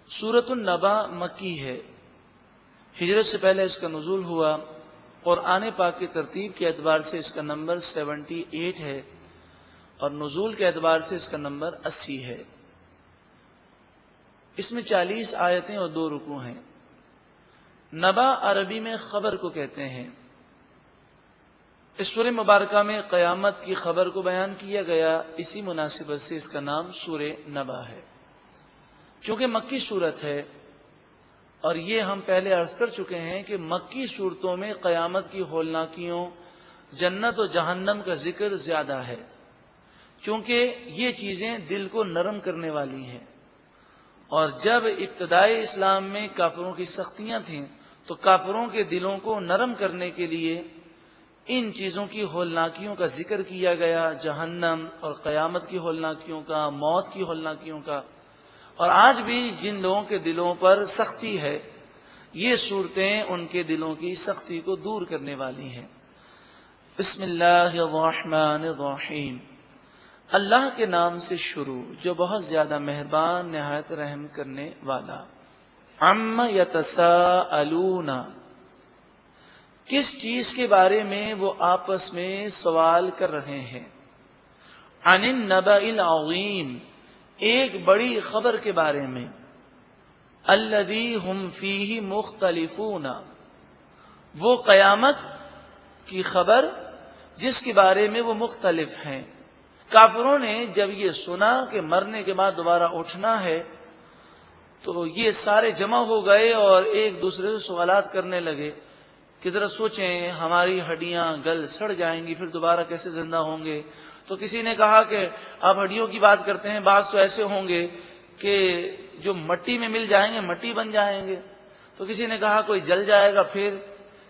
سورۃ النبا مکی ہے، ہجرت سے پہلے اس کا نزول ہوا، قرآن پاک کی ترتیب کے اعتبار سے اس کا نمبر 78 ہے اور نزول کے اعتبار سے اس کا نمبر 80 ہے۔ اس میں 40 آیتیں اور 2 رکوع ہیں۔ نبا عربی میں خبر کو کہتے ہیں۔ اس سورہ مبارکہ میں قیامت کی خبر کو بیان کیا گیا، اسی مناسبت سے اس کا نام سورہ نبا ہے۔ چونکہ مکی صورت ہے اور یہ ہم پہلے عرض کر چکے ہیں کہ مکی صورتوں میں قیامت کی ہولناکیوں، جنت و جہنم کا ذکر زیادہ ہے، کیونکہ یہ چیزیں دل کو نرم کرنے والی ہیں۔ اور جب ابتدائی اسلام میں کافروں کی سختیاں تھیں تو کافروں کے دلوں کو نرم کرنے کے لیے ان چیزوں کی ہولناکیوں کا ذکر کیا گیا، جہنم اور قیامت کی ہولناکیوں کا، موت کی ہولناکیوں کا۔ اور آج بھی جن لوگوں کے دلوں پر سختی ہے، یہ صورتیں ان کے دلوں کی سختی کو دور کرنے والی ہیں۔ بسم اللہ الرحمن الرحیم، اللہ کے نام سے شروع جو بہت زیادہ مہربان نہایت رحم کرنے والا۔ عم یتساءلون، کس چیز کے بارے میں وہ آپس میں سوال کر رہے ہیں؟ عن النبأ العظیم، ایک بڑی خبر کے بارے میں۔ الذی ہم فیہ مختلفون، وہ قیامت کی خبر جس کے بارے میں وہ مختلف ہیں۔ کافروں نے جب یہ سنا کہ مرنے کے بعد دوبارہ اٹھنا ہے تو یہ سارے جمع ہو گئے اور ایک دوسرے سے سوالات کرنے لگے کہ ذرا سوچیں، ہماری ہڈیاں گل سڑ جائیں گی، پھر دوبارہ کیسے زندہ ہوں گے؟ تو کسی نے کہا کہ آپ ہڈیوں کی بات کرتے ہیں، بعض تو ایسے ہوں گے کہ جو مٹی میں مل جائیں گے مٹی بن جائیں گے۔ تو کسی نے کہا کوئی جل جائے گا، پھر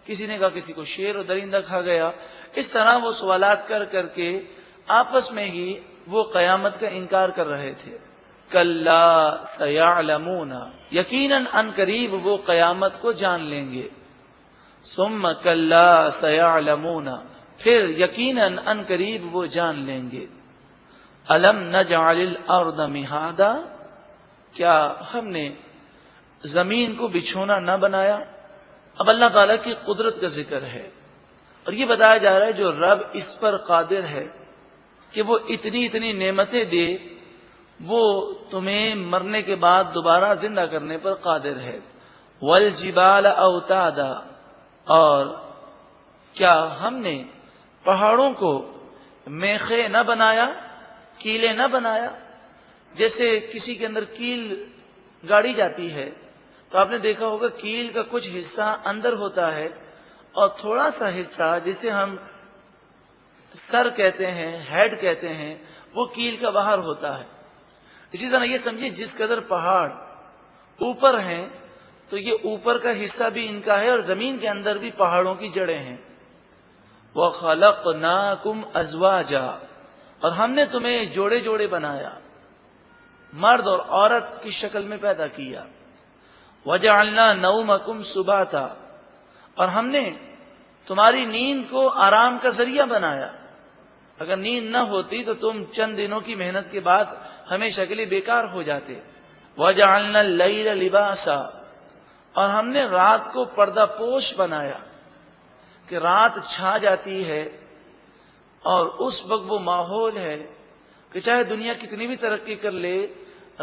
کسی نے کہا کسی کو شیر اور درندہ کھا گیا۔ اس طرح وہ سوالات کر کر کے آپس میں ہی وہ قیامت کا انکار کر رہے تھے۔ کلا سیعلمون، یقیناً ان قریب وہ قیامت کو جان لیں گے۔ ثم کلا سیعلمون، پھر یقیناً ان قریب وہ جان لیں گے۔ الم نجعل الارض مہادا، کیا ہم نے زمین کو بچھونا نہ بنایا؟ اب اللہ تعالیٰ کی قدرت کا ذکر ہے اور یہ بتایا جا رہا ہے جو رب اس پر قادر ہے کہ وہ اتنی نعمتیں دے، وہ تمہیں مرنے کے بعد دوبارہ زندہ کرنے پر قادر ہے۔ والجبال اوتادا، اور کیا ہم نے پہاڑوں کو میخے نہ بنایا، کیلے نہ بنایا؟ جیسے کسی کے اندر کیل گاڑی جاتی ہے تو آپ نے دیکھا ہوگا کیل کا کچھ حصہ اندر ہوتا ہے اور تھوڑا سا حصہ جسے ہم سر کہتے ہیں، ہیڈ کہتے ہیں، وہ کیل کا باہر ہوتا ہے۔ اسی طرح یہ سمجھیں جس قدر پہاڑ اوپر ہیں تو یہ اوپر کا حصہ بھی ان کا ہے اور زمین کے اندر بھی پہاڑوں کی جڑیں ہیں۔ وَخَلَقْنَاكُمْ أَزْوَاجًا، اور ہم نے تمہیں جوڑے جوڑے بنایا، مرد اور عورت کی شکل میں پیدا کیا۔ وَجَعَلْنَا نَوْمَكُمْ سُبَاتًا، اور ہم نے تمہاری نیند کو آرام کا ذریعہ بنایا۔ اگر نیند نہ ہوتی تو تم چند دنوں کی محنت کے بعد ہمیشہ کے لیے بیکار ہو جاتے۔ وَجَعَلْنَا اللَّيْلَ لِبَاسًا، اور ہم نے رات کو پردہ پوش بنایا کہ رات چھا جاتی ہے اور اس وقت وہ ماحول ہے کہ چاہے دنیا کتنی بھی ترقی کر لے،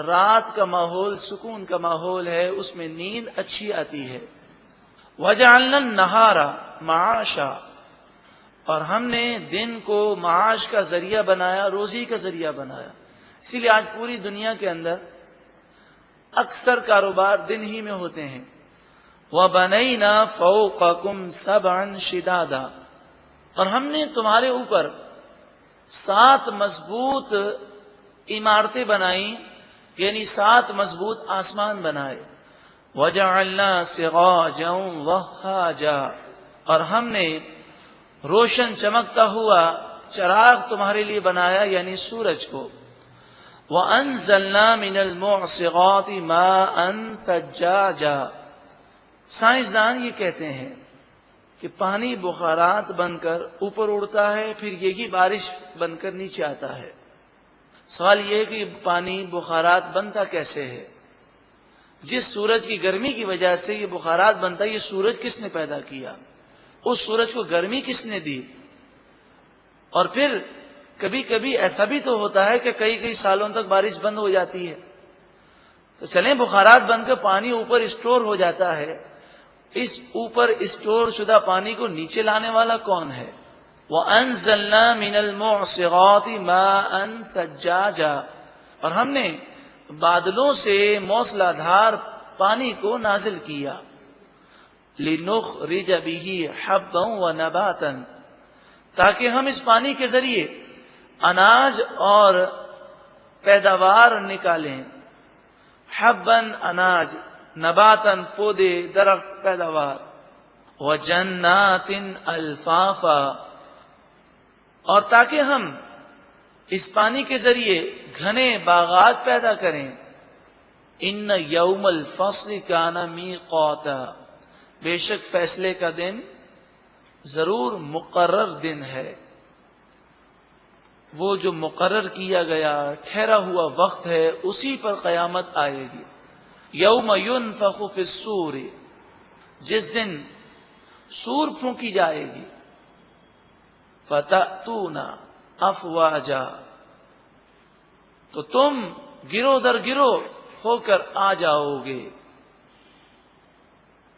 رات کا ماحول سکون کا ماحول ہے، اس میں نیند اچھی آتی ہے۔ وَجَعَلْنَا النَّهَارَ مَعَاشًا، اور ہم نے دن کو معاش کا ذریعہ بنایا، روزی کا ذریعہ بنایا۔ اسی لیے آج پوری دنیا کے اندر اکثر کاروبار دن ہی میں ہوتے ہیں۔ وَبَنَيْنَا فَوْقَكُمْ سَبْعًا شِدَادًا، اور ہم نے تمہارے اوپر 7 مضبوط عمارتیں بنائیں، یعنی 7 مضبوط آسمان بنائے۔ وَجَعَلْنَا سِرَاجًا وَهَّاجًا، اور ہم نے روشن چمکتا ہوا چراغ تمہارے لیے بنایا، یعنی سورج کو۔ وَأَنزَلْنَا مِنَ الْمُعْصِرَاتِ مَاءً ثَجَّاجًا، سائنسدان یہ کہتے ہیں کہ پانی بخارات بن کر اوپر اڑتا ہے، پھر یہی بارش بن کر نیچے آتا ہے۔ سوال یہ ہے کہ پانی بخارات بنتا کیسے ہے؟ جس سورج کی گرمی کی وجہ سے یہ بخارات بنتا ہے، یہ سورج کس نے پیدا کیا؟ اس سورج کو گرمی کس نے دی؟ اور پھر کبھی کبھی ایسا بھی تو ہوتا ہے کہ کئی سالوں تک بارش بند ہو جاتی ہے، تو چلیں بخارات بن کر پانی اوپر اسٹور ہو جاتا ہے، اس اوپر اسٹور شدہ پانی کو نیچے لانے والا کون ہے؟ وَأَنزَلْنَا مِنَ الْمُعْصِرَاتِ مَاءً ثَجَّاجًا، اور ہم نے بادلوں سے موسلا دھار پانی کو نازل کیا، لِنُخْرِجَ بِهِ حَبًّا وَنَبَاتًا، تاکہ ہم اس پانی کے ذریعے اناج اور پیداوار نکالیں، حبًا اناج، نباتاً پودے درخت پیداوار، وَجَنَّاتٍ الْفَافًا، اور تاکہ ہم اس پانی کے ذریعے گھنے باغات پیدا کریں، ان یوم الفصل کان میقاتا، بے شک فیصلے کا دن ضرور مقرر دن ہے، وہ جو مقرر کیا گیا ٹھہرا ہوا وقت ہے، اسی پر قیامت آئے گی۔ یوم ینفخ فی الصور، جس دن سور پھونکی جائے گی، فتأتون افواجا، تو تم گروہ در گروہ ہو کر آ جاؤ گے،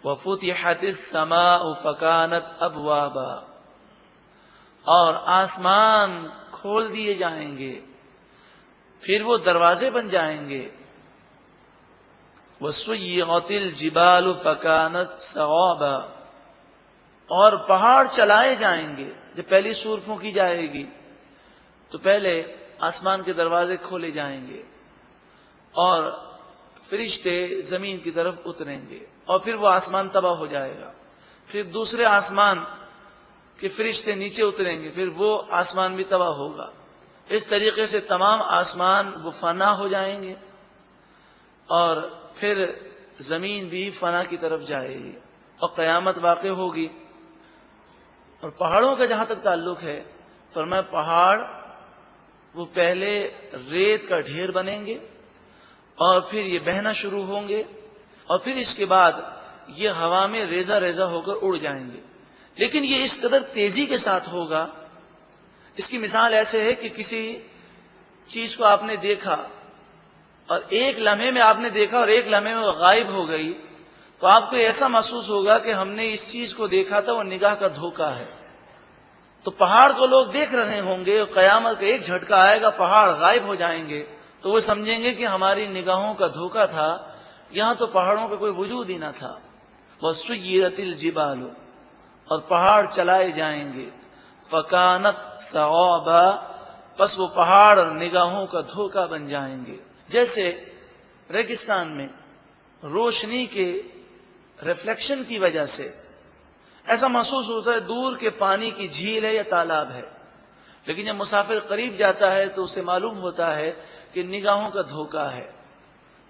وفتحت السماء فکانت ابوابا، اور آسمان کھول دیے جائیں گے، پھر وہ دروازے بن جائیں گے، وسیرت الجبال فکانت سرابا، اور پہاڑ چلائے جائیں گے۔ جب پہلی سور پھونکی جائے گی تو پہلے آسمان کے دروازے کھولے جائیں گے اور فرشتے زمین کی طرف اتریں گے، اور پھر وہ آسمان تباہ ہو جائے گا، پھر دوسرے آسمان کے فرشتے نیچے اتریں گے، پھر وہ آسمان بھی تباہ ہوگا۔ اس طریقے سے تمام آسمان وہ فنا ہو جائیں گے، اور پھر زمین بھی فنا کی طرف جائے گی اور قیامت واقع ہوگی۔ اور پہاڑوں کا جہاں تک تعلق ہے، فرمایا پہاڑ وہ پہلے ریت کا ڈھیر بنیں گے، اور پھر یہ بہنا شروع ہوں گے، اور پھر اس کے بعد یہ ہوا میں ریزہ ریزہ ہو کر اڑ جائیں گے، لیکن یہ اس قدر تیزی کے ساتھ ہوگا۔ اس کی مثال ایسے ہے کہ کسی چیز کو آپ نے دیکھا اور ایک لمحے میں آپ نے دیکھا اور ایک لمحے میں وہ غائب ہو گئی، تو آپ کو ایسا محسوس ہوگا کہ ہم نے اس چیز کو دیکھا تھا، وہ نگاہ کا دھوکہ ہے۔ تو پہاڑ کو لوگ دیکھ رہے ہوں گے، قیامت کا ایک جھٹکا آئے گا، پہاڑ غائب ہو جائیں گے، تو وہ سمجھیں گے کہ ہماری نگاہوں کا دھوکہ تھا، یہاں تو پہاڑوں کا کوئی وجود ہی نہ تھا۔ وَسُيِّرَتِ الْجِبَالُ، اور پہاڑ چلائے جائیں گے، فَكَانَتْ سَرَابًا، پس وہ پہاڑ نگاہوں کا دھوکہ بن جائیں گے۔ جیسے ریگستان میں روشنی کے ریفلیکشن کی وجہ سے ایسا محسوس ہوتا ہے دور کے پانی کی جھیل ہے یا تالاب ہے، لیکن جب مسافر قریب جاتا ہے تو اسے معلوم ہوتا ہے کہ نگاہوں کا دھوکہ ہے۔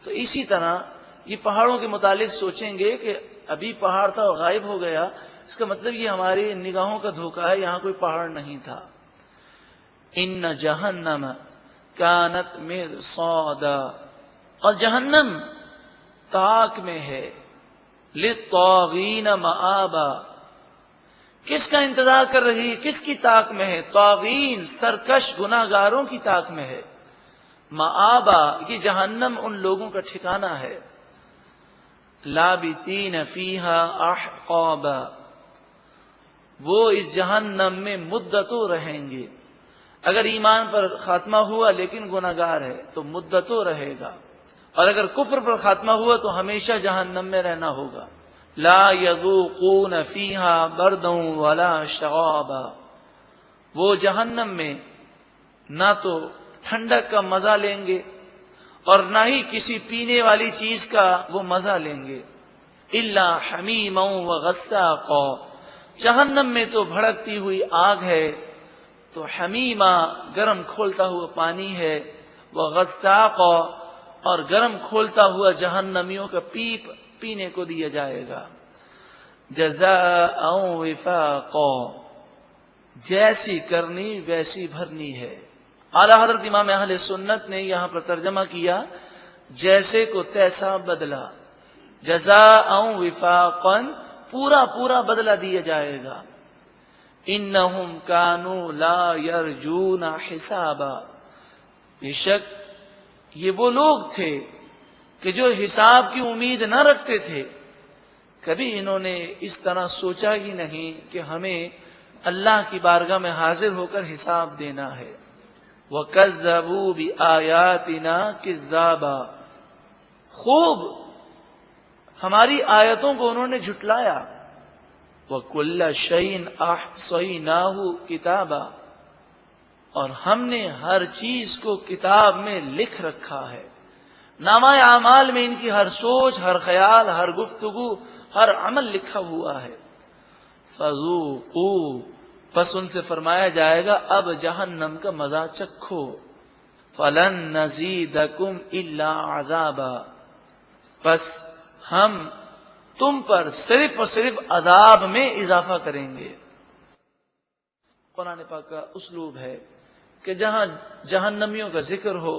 تو اسی طرح یہ پہاڑوں کے متعلق سوچیں گے کہ ابھی پہاڑ تھا اور غائب ہو گیا، اس کا مطلب یہ ہماری نگاہوں کا دھوکہ ہے، یہاں کوئی پہاڑ نہیں تھا۔ ان جہنم کانت مرصادا، اور جہنم تاک میں ہے، للطاغین مآبا، کس کا انتظار کر رہی ہے؟ کس کی تاک میں ہے؟ طاغین، سرکش گناہگاروں کی تاک میں ہے۔ مآبا، یہ جہنم ان لوگوں کا ٹھکانہ ہے۔ لابثین فیہا احقابا، وہ اس جہنم میں مدتوں رہیں گے۔ اگر ایمان پر خاتمہ ہوا لیکن گناہگار ہے تو مدتوں رہے گا، اور اگر کفر پر خاتمہ ہوا تو ہمیشہ جہنم میں رہنا ہوگا۔ لا یذوقون فیہا بردا ولا شرابا، وہ جہنم میں نہ تو ٹھنڈک کا مزہ لیں گے اور نہ ہی کسی پینے والی چیز کا وہ مزہ لیں گے۔ الا حمیما وغساقا، جہنم میں تو بھڑکتی ہوئی آگ ہے، تو حمیما گرم کھولتا ہوا پانی ہے، وغساقا اور گرم کھولتا ہوا جہنمیوں کا پیپ پینے کو دیا جائے گا۔ جزاء وفاقا، جیسی کرنی ویسی بھرنی ہے۔ اعلیٰ حضرت امام اہل سنت نے یہاں پر ترجمہ کیا جیسے کو تیسا بدلہ، جزاء وفاقا، پورا پورا بدلہ دیا جائے گا. انہم کانوا لا یرجون حسابا، بے شک یہ وہ لوگ تھے کہ جو حساب کی امید نہ رکھتے تھے. کبھی انہوں نے اس طرح سوچا ہی نہیں کہ ہمیں اللہ کی بارگاہ میں حاضر ہو کر حساب دینا ہے. وَكَذَّبُوا بِآيَاتِنَا كِذَّابًا، خوب ہماری آیتوں کو انہوں نے جھٹلایا. وَكُلَّ شَيْءٍ أَحْصَيْنَاهُ كِتَابًا، اور ہم نے ہر چیز کو کتاب میں لکھ رکھا ہے. نامہ اعمال میں ان کی ہر سوچ، ہر خیال، ہر گفتگو، ہر عمل لکھا ہوا ہے. فَذُوقُوا، بس ان سے فرمایا جائے گا اب جہنم کا مزہ چکھو. فَلَن نَّزِيدَكُمْ إِلَّا عَذَابًا، بس ہم تم پر صرف اور صرف عذاب میں اضافہ کریں گے. قرآن پاک کا اسلوب ہے کہ جہاں جہنمیوں کا ذکر ہو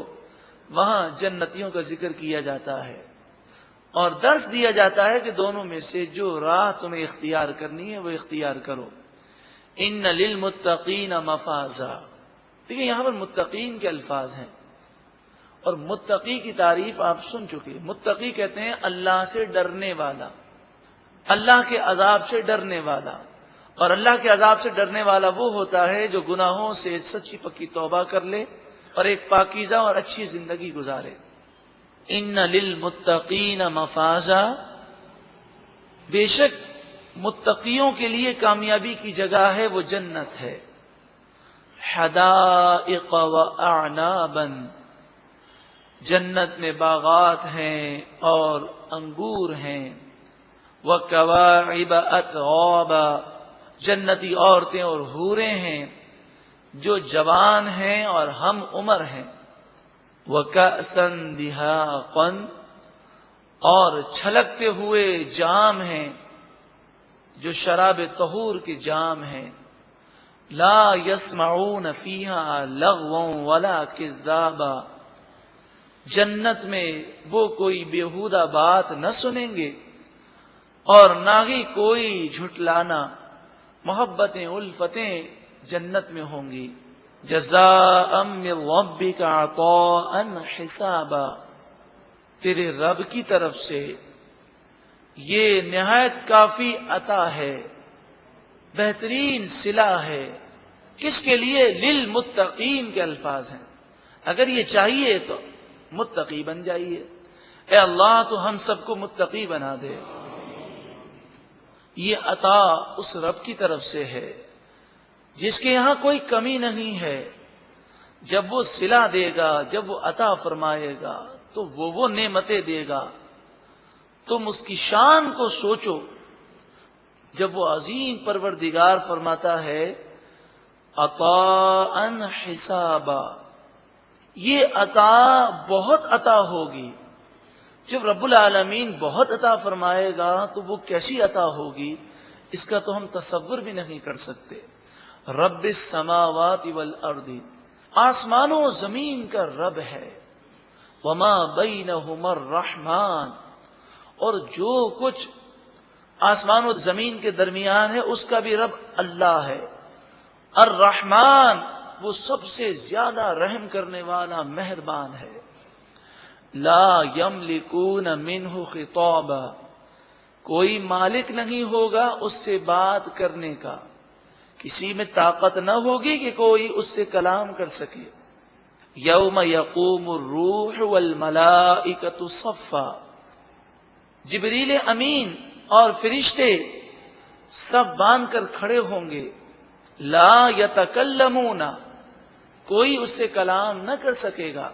وہاں جنتیوں کا ذکر کیا جاتا ہے، اور درس دیا جاتا ہے کہ دونوں میں سے جو راہ تمہیں اختیار کرنی ہے وہ اختیار کرو. ان للمتقین مفازا، دیکھیں یہاں پر متقین کے الفاظ ہیں، اور متقی کی تعریف آپ سن چکے. متقی کہتے ہیں اللہ سے ڈرنے والا، اللہ کے عذاب سے ڈرنے والا. اور اللہ کے عذاب سے ڈرنے والا وہ ہوتا ہے جو گناہوں سے سچی پکی توبہ کر لے اور ایک پاکیزہ اور اچھی زندگی گزارے. ان للمتقین مفازا، بے شک متقیوں کے لیے کامیابی کی جگہ ہے وہ جنت ہے. حدائق واعنابا، جنت میں باغات ہیں اور انگور ہیں. وکواعب اترابا، جنتی عورتیں اور حوریں ہیں جو جوان ہیں اور ہم عمر ہیں. وکأسا دہاقا، اور چھلکتے ہوئے جام ہیں جو شراب طہور کے جام ہیں. لا يسمعون فیہا لغوا ولا کذابا، جنت میں وہ کوئی بیہودہ بات نہ سنیں گے اور نہ ہی کوئی جھٹلانا. محبتیں الفتیں جنت میں ہوں گی. جزاء من ربک عطاء حسابا، تیرے رب کی طرف سے یہ نہایت کافی عطا ہے، بہترین صلہ ہے. کس کے لیے؟ للمتقین کے الفاظ ہیں. اگر یہ چاہیے تو متقی بن جائیے. اے اللہ تو ہم سب کو متقی بنا دے. یہ عطا اس رب کی طرف سے ہے جس کے یہاں کوئی کمی نہیں ہے. جب وہ صلہ دے گا، جب وہ عطا فرمائے گا تو وہ نعمتیں دے گا. تم اس کی شان کو سوچو. جب وہ عظیم پروردگار فرماتا ہے عطاء حسابا، یہ عطا بہت عطا ہوگی. جب رب العالمین بہت عطا فرمائے گا تو وہ کیسی عطا ہوگی اس کا تو ہم تصور بھی نہیں کر سکتے. رب السماوات والارض، آسمانوں و زمین کا رب ہے. وما بینہما الرحمن، اور جو کچھ آسمان و زمین کے درمیان ہے اس کا بھی رب اللہ ہے. الرحمن، وہ سب سے زیادہ رحم کرنے والا مہربان ہے. لا یملکون منہ خطابا، کوئی مالک نہیں ہوگا اس سے بات کرنے کا. کسی میں طاقت نہ ہوگی کہ کوئی اس سے کلام کر سکے. یوم یقوم الروح والملائکۃ صفا، جبریل امین اور فرشتے صف باندھ کر کھڑے ہوں گے. لا یتکلمون، کوئی اس سے کلام نہ کر سکے گا.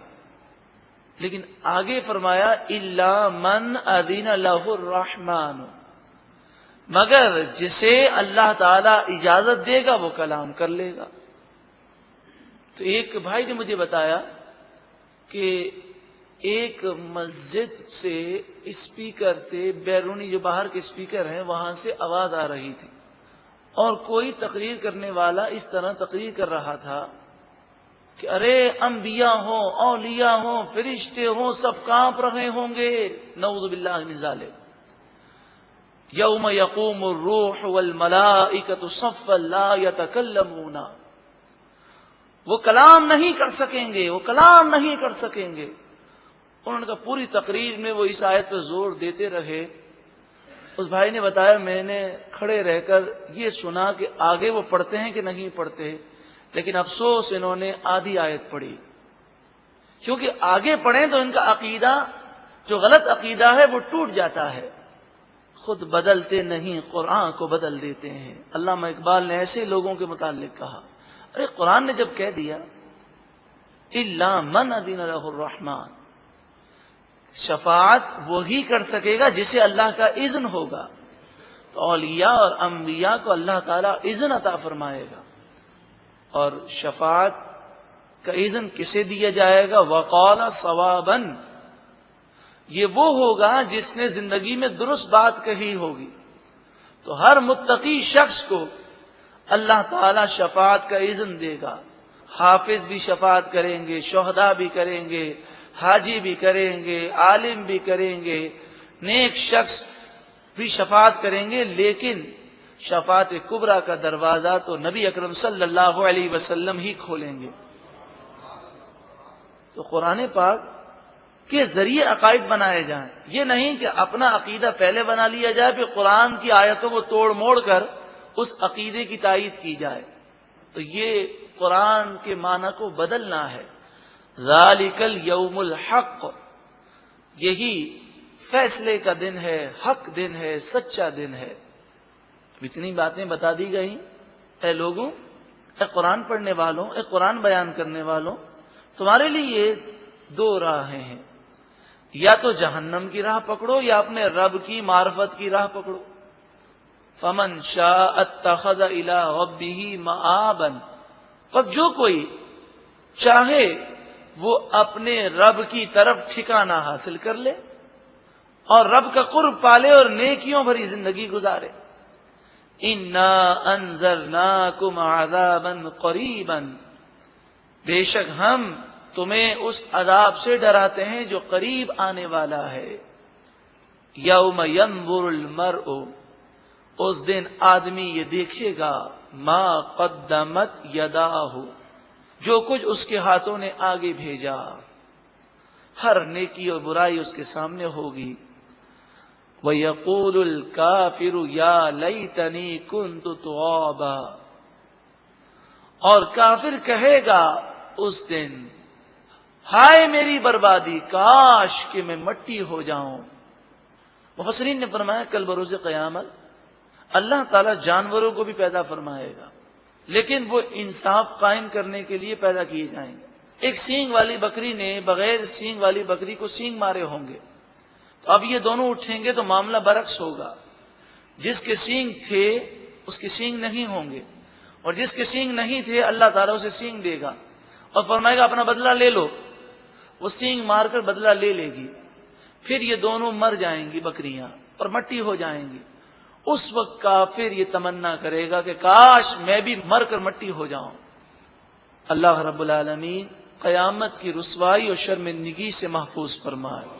لیکن آگے فرمایا الا من اذن لہ الرحمن، مگر جسے اللہ تعالی اجازت دے گا وہ کلام کر لے گا. تو ایک بھائی نے مجھے بتایا کہ ایک مسجد سے اسپیکر سے، بیرونی جو باہر کے اسپیکر ہیں وہاں سے آواز آ رہی تھی، اور کوئی تقریر کرنے والا اس طرح تقریر کر رہا تھا کہ ارے انبیاء ہوں، اولیاء ہوں، فرشتے ہوں، سب کانپ رہے ہوں گے. نعوذ باللہ من ذالک. یوم یقوم الروح والملائکۃ صفا لا یتکلمون، وہ کلام نہیں کر سکیں گے، وہ کلام نہیں کر سکیں گے۔ انہوں نے کہا پوری تقریر میں وہ اس آیت پر زور دیتے رہے۔ اس بھائی نے بتایا میں نے کھڑے رہ کر یہ سنا کہ آگے وہ پڑھتے ہیں کہ نہیں پڑھتے، لیکن افسوس انہوں نے آدھی آیت پڑھی، کیونکہ آگے پڑھیں تو ان کا عقیدہ جو غلط عقیدہ ہے وہ ٹوٹ جاتا ہے۔ خود بدلتے نہیں، قرآن کو بدل دیتے ہیں۔ علامہ اقبال نے ایسے لوگوں کے متعلق کہا، ارے قرآن نے جب کہہ دیا الا من اذن له الرحمن، شفاعت وہی کر سکے گا جسے اللہ کا اذن ہوگا، تو اولیاء اور انبیاء کو اللہ تعالیٰ اذن عطا فرمائے گا۔ اور شفاعت کا اذن کسے دیا جائے گا؟ وقال صوابا، یہ وہ ہوگا جس نے زندگی میں درست بات کہی ہوگی۔ تو ہر متقی شخص کو اللہ تعالیٰ شفاعت کا اذن دے گا۔ حافظ بھی شفاعت کریں گے، شہداء بھی کریں گے، حاجی بھی کریں گے، عالم بھی کریں گے، نیک شخص بھی شفاعت کریں گے، لیکن شفاعت کبریٰ کا دروازہ تو نبی اکرم صلی اللہ علیہ وسلم ہی کھولیں گے۔ تو قرآن پاک کے ذریعے عقائد بنائے جائیں، یہ نہیں کہ اپنا عقیدہ پہلے بنا لیا جائے پھر قرآن کی آیتوں کو توڑ موڑ کر اس عقیدے کی تائید کی جائے۔ تو یہ قرآن کے معنی کو بدلنا ہے۔ ذالک الیوم الحق، یہی فیصلے کا دن ہے، حق دن ہے، سچا دن ہے۔ اتنی باتیں بتا دی گئیں، اے لوگوں، اے قرآن پڑھنے والوں، اے قرآن بیان کرنے والوں، تمہارے لیے دو راہیں ہیں، یا تو جہنم کی راہ پکڑو یا اپنے رب کی معرفت کی راہ پکڑو۔ فمن شاء اتخذ الی ربہ مآبا، بس جو کوئی چاہے وہ اپنے رب کی طرف ٹھکانہ حاصل کر لے اور رب کا قرب پالے اور نیکیوں بھری زندگی گزارے۔ انا انذرناکم عذابا قریبا، بے شک ہم تمہیں اس عذاب سے ڈراتے ہیں جو قریب آنے والا ہے۔ یوم ینظر المرء، اس دن آدمی یہ دیکھے گا، ما قدمت یداہ، جو کچھ اس کے ہاتھوں نے آگے بھیجا۔ ہر نیکی اور برائی اس کے سامنے ہوگی۔ وَيَقُولُ الْكَافِرُ يَا لَيْتَنِي كُنْتُ تُرَابًا، اور کافر کہے گا اس دن، ہائے میری بربادی، کاش کہ میں مٹی ہو جاؤں۔ مفسرین نے فرمایا کل بروز قیامت اللہ تعالیٰ جانوروں کو بھی پیدا فرمائے گا، لیکن وہ انصاف قائم کرنے کے لیے پیدا کیے جائیں گے۔ ایک سینگ والی بکری نے بغیر سینگ والی بکری کو سینگ مارے ہوں گے، تو اب یہ دونوں اٹھیں گے تو معاملہ برعکس ہوگا۔ جس کے سینگ تھے اس کے سینگ نہیں ہوں گے، اور جس کے سینگ نہیں تھے اللہ تعالیٰ اسے سینگ دے گا اور فرمائے گا اپنا بدلہ لے لو۔ وہ سینگ مار کر بدلہ لے لے گی، پھر یہ دونوں مر جائیں گی بکریاں اور مٹی ہو جائیں گی۔ اس وقت کافر یہ تمنا کرے گا کہ کاش میں بھی مر کر مٹی ہو جاؤں۔ اللہ رب العالمین قیامت کی رسوائی اور شرمندگی سے محفوظ فرمائے۔